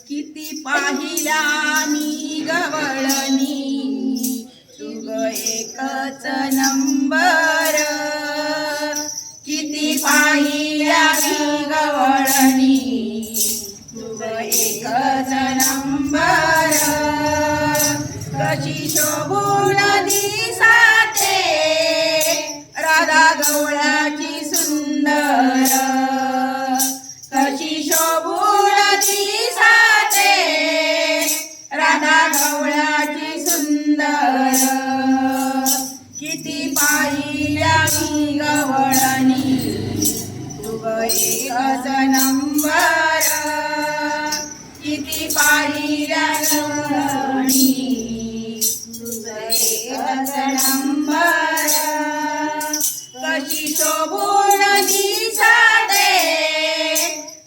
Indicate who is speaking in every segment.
Speaker 1: किती पाहिल्या मी गवळणी तुग एकच नंबर। किती पाहिल्या मी गवळणी तुग एकच नंबर। कशी शोभून दिसाते राधा गवळ्याची सुंदर। कशी शोभून दिसाते राधा गवळ्याची सुंदर। किती पाहिल्या मी गवळणी तुग एकच नंबर। किती पाहिल्या गवळणी तुग एकच नंबर। कशी शोभून दिसाते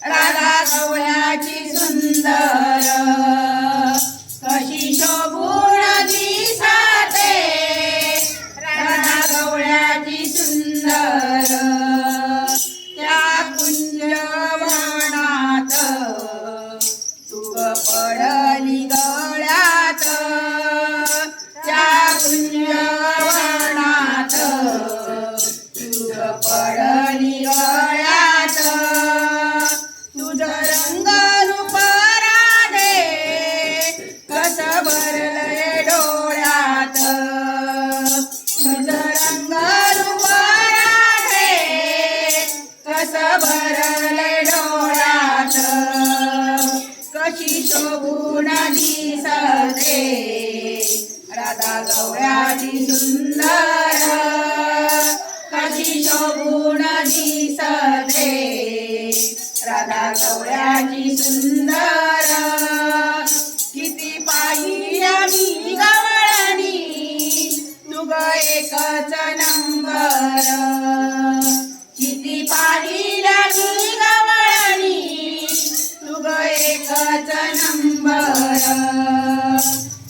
Speaker 1: राधा गवळ्याची सुंदर। कशी शोभून दिसाते राधा गवळ्याची सुंदर। त्या कुंजवनात तुग पडली गळ्यात। त्या कुंजवनात तुग पडली गळ्यात। तुझं रंग रूप राधे कस भरलंय डोळ्यात। तुझं रंग रूप राधे कस भरलंय डोळ्यात। कशी शोभून दिसते राधा गवळ्याची सुंदर। कशी शोभून दिसते राधा गवळ्याची सुंदर। किती पाहिल्या मी गवळणी तुग एकच नंबर। किती पाहिल्या मी गवळणी तुग एकच नंबर।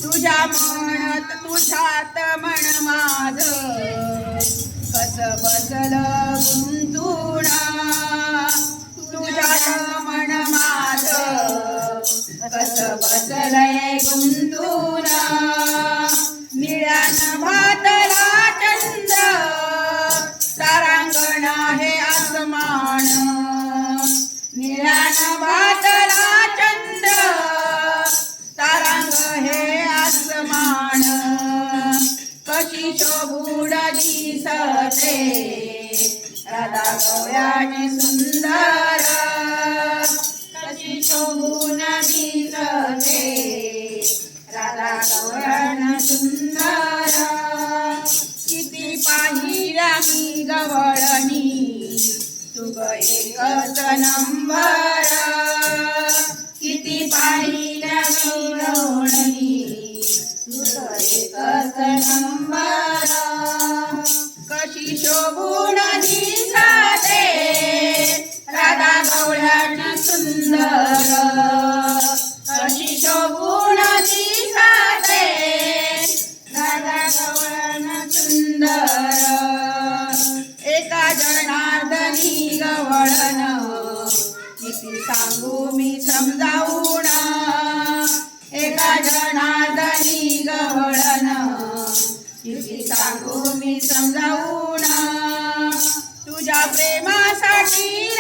Speaker 1: तुझ्या म्हणत तुझ्यात मन माझ कस बसलं गुंतून। तुझ्यात मन माझ कस बसलंय गुंतून। निळ्यान भातला चंद्र तारांगण आहे आसमान। निळ्यान भातला चंद्र तारांग हे आसमान। कशी शोभून दिसते राधा गवळ्याची सुंदर। कशी शोभून दिसते राधा गवळ्याची सुंदर। किती पाहिल्या मी गवळणी तुग एकच नंबर। किती पाहिल्या मी गवळणी तुग एकच नंबर। कशी शोभून दिसते राधा गवळ्याची सुंदर। कशी शोभून दिसते राधा गवळ्याची सुंदर। एका जनार्दनी गवळण किती सांगू मी समजावून। एका जनार्दनी गवळण किती सांगू मी समजावून। तुझ्या प्रेमासाठी